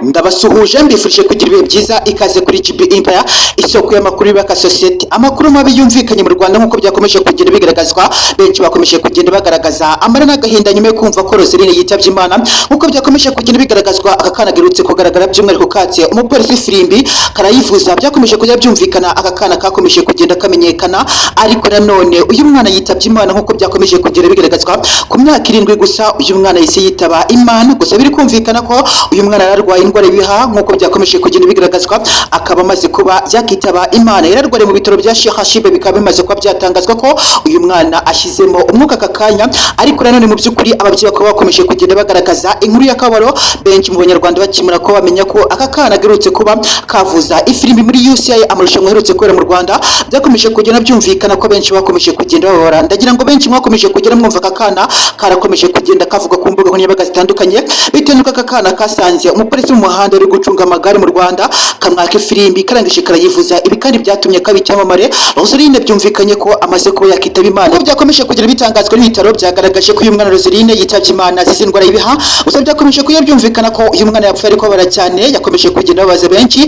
Ndabasuhuje mbifurije kugira ibihe byiza ikaze kuri GB Empire isoko y'amakuru y'aka society. Amakuru mabi yumvikanye mu Rwanda nkuko byakomeje kugenda bigaragazwa, benshi bakomeje kugenda bagaragaza amara n'agahinda nyuma yo kumva ko Roseline yitavye Imana nkuko byakomeje kugenda bigaragazwa. Akakana gerutse kugaragara by'umwihariko katse umupolisi Firimbi karayivuza, byakomeje kujya byumvikana. Akakana kakomeje kugenda kamenyekana, ariko nanone uyu mwana yitavye Imana nkuko byakomeje kugenda bigaragazwa. Ku myaka 7 gusa uyu mwana yise yitaba Imana, gusa biri kumvikana ko uyu mwana yararwaye indwara ibiha nkuko byakomeje kugenda bigaragazwa, akaba amaze kuba yakitaba Imana. Yararwariye mu bitaro bya Sheikh Hashibe, bikaba bimaze kuba byatangazwa ko uyu mwana ashizemo umwuka kakanya, ariko nanone mu by'ukuri ababyeyi bakaba bakomeje kugenda bagaragaza inkuru y'akabaro. Benshi mu banyarwanda bakimura ko bamenya ko akakana gerutse kuba kavuza ifirimbi muri UCI amarushanwa herutse kwera mu Rwanda, byakomeje kugenda byumvikana ko benshi bakomeje kugenda babara. Ndagira ngo benshi mwakomeje kugenda mwumva akakana karakomeje kugenda kavuga ku mbuga nkoranyambaga zitandukanye, bitewe n'uko akakana kasanze umupolisi mu muhanda uri gucunga amagare mu Rwanda kamwaka ifirimbi karangije karayivuza. Ibi kandi byatumye kabi cyamamare. Roseline byumvikanye ko amaze kuba yakitaba Imana. Byakomeje kugira bitangazwa n'ibitaro byagaragaje ko uyu mwana Roseline yitavye Imana azize indwara y'ibiha, gusa byakomeje kuya byumvikana ko uyu mwana yapfuye ariko bara cyane. Yakomeje kugenda babaza benshi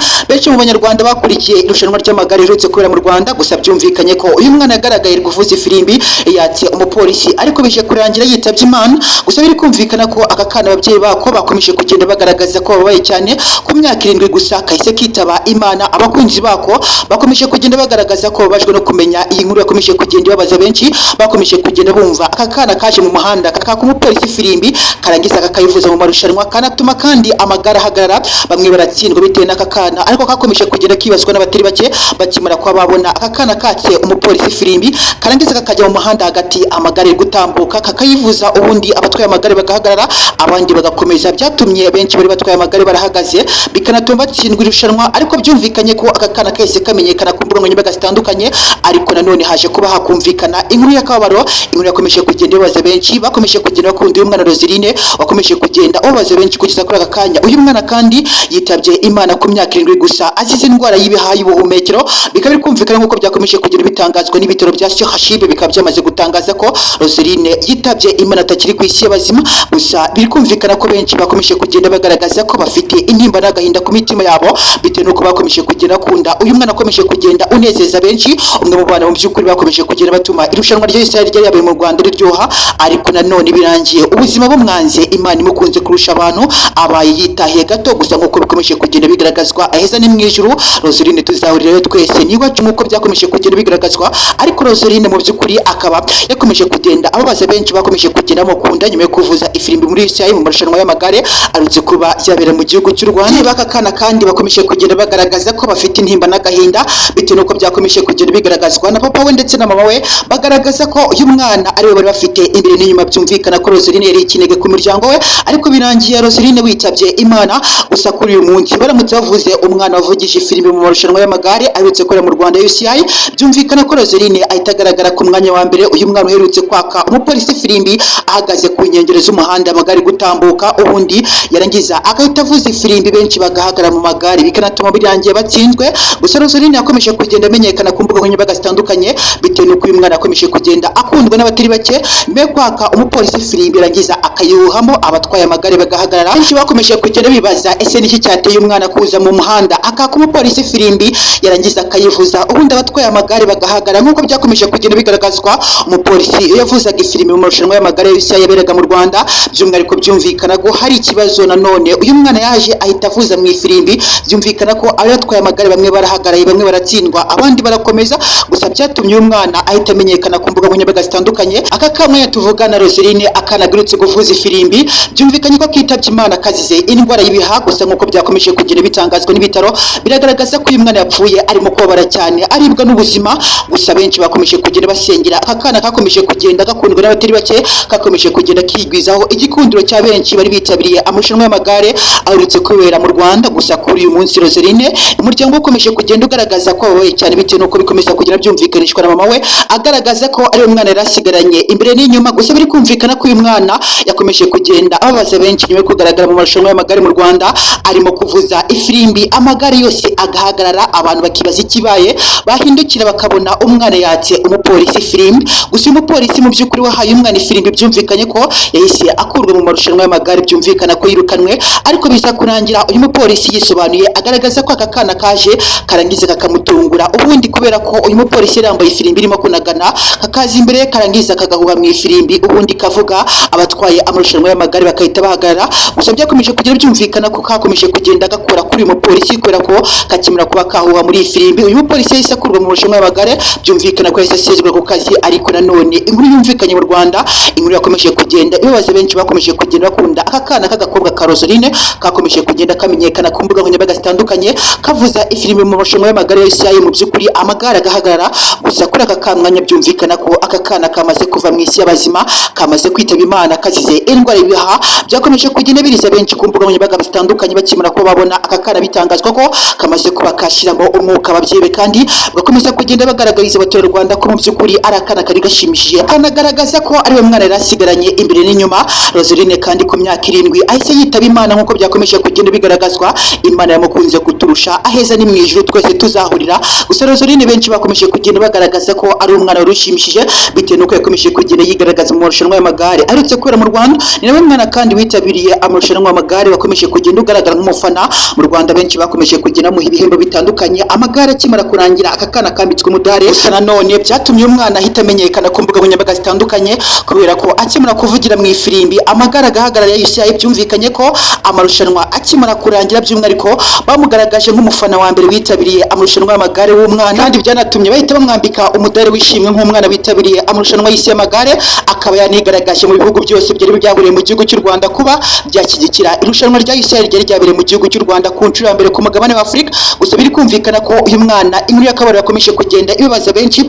mu banyarwanda bakurikiye irushanwa ry'amagare rirutse kwera mu Rwanda, gusa byumvikanye ko uyu mwana yagaragaye kuvuza ifirimbi yatse umupolisi, ariko bije kurangira yitavye Imana. Gusa biri kumvikana ko akakana ababyeyi bako bakomeje kugenda bagaragaza ko babaye cyane. Ku myaka 7 gusa kahise kitaba Imana. Abakunzi bako bakomeje kugenda bagaragaza ko babajwe no kumenya iyi nkuru. Yakomeje kugenda babaza benshi, bakomeje kugenda bumva akakana kaje mu muhanda kakaka umupolisi firimbi karangiza kakayivuza mu marushanwa, kanatuma kandi amagara hagarara. Bamwe baratsindwa bitewe n'akakana, ariko kakomeje kugenda kibazwa n'abatari bake bakimara kwa babona akakana katse umupolisi firimbi karangiza kakajya mu muhanda hagati amagare gutambuka kakayivuza, ubundi abatwaye amagare bagahagarara abandi bagakomeza. Byatumye benshi bari batwaye amagare barahagaze, bikanatuma batsindwa irushanwa. Ariko byumvikanye ko akakana kese kamenyekana ku mbuga nkoranyambaga zitandukanye, ariko nanone haje kuba hakumvikana inkuru y'akabaro. Inkuru yakomeje kugenda babaza benshi, bakomeje kugenda bakunda uyu mwana Roseline, wakomeje kugenda babaza benshi kugeza kuri akakanya. Uyu mwana kandi yitavye Imana ku myaka 7 gusa azize indwara y'ibiha y'ubuhumekero. Bikaba bikumvikana nkuko byakomeje kugenda bitangazwa n'ibitaro bya Sheikh Hashibe, bikaba byamaze gutangaza ko Roseline yitavye Imana atakiri ku isi y'abazima. Gusa biri kumvikana ko benshi bakomeje kugenda bagaragaza ko bafite intimba n'agahinda ku mitima yabo, bitewe n'uko bakomeje kugenda kunda uyu mwana akomeje kugenda unezeza benshi. Umwe mu bana mu by'ukuri bakomeje kugenda batuma irushanwa ryo Israel ryari yabaye mu Rwanda riryoha, ariko nanone birangiye ubuzima bumwanze. Imana imukunze kurusha abantu abaye yitahiye gato. Gusa nk'uko bikomeje kugenda bigaragazwa aheza ni mwijuru, Roseline tuzahurirayo twese niwacu nk'uko byakomeje kugenda bigaragazwa. Ariko Roseline mu by'ukuri akaba yakomeje kugenda ababaza benshi, bakomeje kugenda mukunda nyuma yo kuvuza ifirimbi muri UCI mu marushanwa y'amagare arutse kuba yabera mu gihugu cy'u Rwanda. Bakakana kandi bakomeje kugenda bagaragaza ko bafite intimba n'agahinda, bitewe n'uko byakomeje kugenda bigaragazwa na papa we ndetse na mama we, bagaragaza ko uyu mwana ari we bari bafite imbere n'inyuma. Byumvikana ko Roseline yari ikinege ku muryango we, ariko birangiye Roseline witavye Imana. Gusa kuri uyu munsi baramutse bavuze umwana wavugije ifirimbi mu marushanwa y'amagare arutse kwera mu Rwanda UCI, byumvikana ko Roseline ahita agaragara ku mwanya wa mbere. Uyu mwana uherutse kwaka umupolisi firimbi ahagaze ku nkengero z'umuhanda amagare gutambuka, ubundi yarangiza agahita avuza ifirimbi benshi bagahagarara mu magare, bikanatuma birangiye batsinzwe. Gusa Roseline yakomeje kugenda amenyekana ku mbuga nkoranyambaga zitandukanye, bitewe n'uko uyu mwana yakomeje kugenda akundwa n'abatari bake. Mbere kwaka umupolisi firimbi yarangiza akayuhamo abatwaye amagare bagahagarara. Benshi bakomeje kugenda bibaza ese niki cyateye umwana kuza mu muhanda akaka umupolisi firimbi yarangiza akayivuza, ubundi abatwaye amagare bagahagarara. Nk'uko byakomeje kugenda bigaragazwa, umupolisi yavuzaga ifirimbi mu marushanwa y'amagare y'Isi yaberaga mu Rwanda. Byumwihariko byumvikana ko hari ikibazo nanone uyu mwana yaje ahita avuza mu ifirimbi. Byumvikana ko abatwaye amagare bamwe barahagaraye, bamwe baratsindwa, abandi barakomeza. Gusa byatumye uyu mwana ahita amenyekana ku mbuga nkoranyambaga zitandukanye. Aka kamwe tuvugana Roseline akanagurutse kuvuza ifirimbi, byumvikanye ko kitavye Imana kazize indwara y'ibiha. Gusa nk'uko byakomeje kugenda bitangazwa n'ibitaro, biragaragaza ko uyu mwana yapfuye arimo kubabara cyane, aribwa n'ubuzima. Gusa benshi bakomeje kugenda basengera akakana, kakomeje kugenda gakundwa n'abatari bake, kakomeje kugenda kigwizaho igikundiro cya benshi bari bitabiriye amarushanwa y'amagare arutse kubera mu Rwanda. Gusa kuri uyu munsi Roseline umuryango ukomeje kugenda ugaragaza ko babaye cyane, bitewe n'uko bikomeza kugenda byumvikanishwa na mama we agaragaza ko ari umwana yarasigaranye imbere n'inyuma. Gusa biri kumvikana ko uyu mwana yakomeje kugenda ababaza benshi nyuma yo kugaragara mu marushanwa y'amagare mu Rwanda arimo kuvuza ifirimbi, amagare yose agahagarara. Abantu bakibaza ikibaye, bahindukira bakabona umwana yatse umupolisi umupolisi ifirimbi. Gusa uyu mupolisi mu by'ukuri wahaye umwana ifirimbi byumvikanye ko yahise akurwa mu marushanwa y'amagare, byumvikana ko yirukanwe, ariko biza kurangira uyu mupolisi yisobanuye agaragaza ko aka kana kaje karangiza kakamutungura, ubundi kubera ko uyu mupolisi yambaye ifirimbi irimo kunagana kakaza imbere karangiza kagahuha mu ifirimbi, ubundi kavuga abatwaye amarushanwa y'amagare bakahita bahagarara. Gusa byakomeje kugira byumvikana ko kakomeje kugenda gakora kuri uyu mupolisi kubera ko kakimura kuba kahuha muri ifirimbi. Uyu mupolisi yahise akurwa mu marushanwa y'amagare, byumvikana ko yahise asezerwa ku kazi. Ariko nanone inkuru yumvikanye mu Rwanda, inkuru yakomeje kugenda ibabaza benshi, bakomeje kugenda bakunda aka kana k'agakobwa ka Roseline kakomeje kugenda kamenyekana ku mbuga nkoranyambaga zitandukanye kavuza ifirimbi mu marushanwa y'amagare yose yayo, mu by'ukuri amagare agahagarara. Gusa kuri aka kamwanya byumvikana ko aka kana kamaze kuva mu isi y'abazima, kamaze kwitaba Imana kazize indwara y'ibihaha. Byakomeje kugenda biriza benshi ku mbuga nkoranyambaga zitandukanye bakimura ko babona aka kana bitangazwa ko kamaze kuba kashyiramo umwuka ababyeyi be, kandi bagakomeza kugenda bagaragariza abaturarwanda ko mu by'ukuri ari akana kari gashimishije, anagaragaza ko ari we mwana yari asigaranye imbere n'inyuma. Roseline kandi ku myaka 7 ahise yitaba Imana nk'uko byakomeje kugenda bigaragazwa. Imana yamukunze kuturusha, aheza ni mu ijuru twese tuzahurira. Gusa Roseline benshi bakomeje kugenda bagaragaza ko ari umwana wari ushimishije bitewe n'uko yakomeje kugenda yigaragaza mu marushanwa y'amagare aretse kubera mu Rwanda. Ni nawe mwana kandi witabiriye amarushanwa y'amagare wakomeje kugenda ugaragara nk'umufana mu Rwanda. Benshi bakomeje kugenda mu ibihembo bitandukanye amagare akimara kurangira aka kana kambitswe umudare. Gusa nanone byatumye umwana ahita amenyekana ku mbuga nkoranyambaga zitandukanye kubera ko akimara kuvugira mu ifirimbi amagare agahagarara yishaye. Byumvikanye ko amarushanwa akimara kurangira by'umwihariko bamugaragaje nk'umufana wa mbere witabiriye amarushanwa y'amagare w'umwana, kandi byanatumye bahita bamwambika umudare wishimwe nk'umwana witabiriye amarushanwa y'isi y'amagare. Akaba yanigaragaje mu bihugu byose byari byahuriye mu gihugu cy'u Rwanda kuba byashyigikira irushanwa rya Israel ryari ryabereye mu gihugu cy'u Rwanda ku nshuro ya mbere ku mugabane wa Afurika. Gusa biri kumvikana ko uyu mwana inkuru y'akabari yakomeje kugenda ibabaza benshi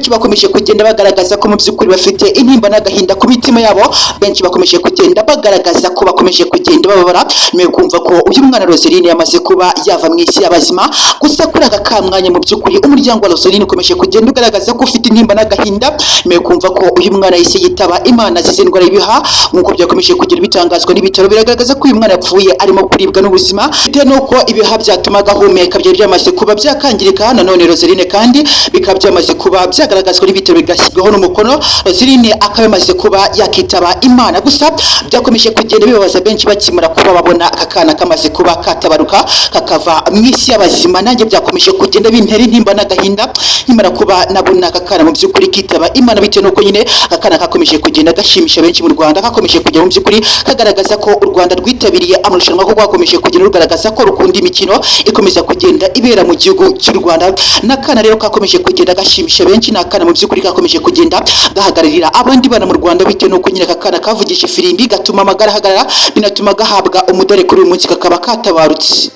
bakomeje kugenda bagaragaza ko mu by'ukuri bafite intimba n'agahinda ku mitima yabo. Benshi bakomeje kugenda bagaragaza ko bakomeje kugenda bababara nyuma yo kumva ko uyu mwana Roseline yamaze kuba yava mu isi y'abazima. Gusa kuri aka kamwanya mu by'ukuri umuryango wa Roseline ukomeje kugenda ugaragaza ko ufite intimba n'agahinda nyuma yo kumva ko uyu mwana yahise yitaba Imana azize indwara y'ibihaha. Nk'uko byakomeje kugira bitangazwa n'ibitaro biragaragaza ko uyu mwana yapfuye arimo kuribwa n'ubuzima bitewe n'uko ibihaha byatumaga ahumeka byari byamaze kuba byakangirika. Nanone Roseline kandi bikaba byamaze kuba byagaragazwa n'ibitaro bigashyirwaho n'umukono, Roseline akaba yamaze kuba yakitaba Imana. Gusa byakomeje kugenda bibabaza benshi bakimura kuba babona aka kana kamaze kuba katabaruka kakava mu isi y'abazima. Nanjye byakomeje kugenda bintera intimba n'agahinda nkimara kuba nabona aka kana mu by'ukuri kitaba Imana, bitewe n'uko nyine aka kana kakomeje kugenda gashimisha benshi mu Rwanda, kakomeje kujya mu by'ukuri kagaragaza ko u Rwanda rwitabiriye amarushanwa, ko rwakomeje kugenda rugaragaza ko rukunda imikino ikomeza kugenda ibera mu gihugu cy'u Rwanda. N'akana rero kakomeje kugenda gashimisha benshi, n'akana mu by'ukuri kakomeje kugenda gahagararira abandi bana mu Rwanda bitewe n'uko nyine aka kana kavugisha ifirimbi gatuma amagara ahagarara, binatuma gahabwa umudare kuri uyu munsi kakaba katabarutse.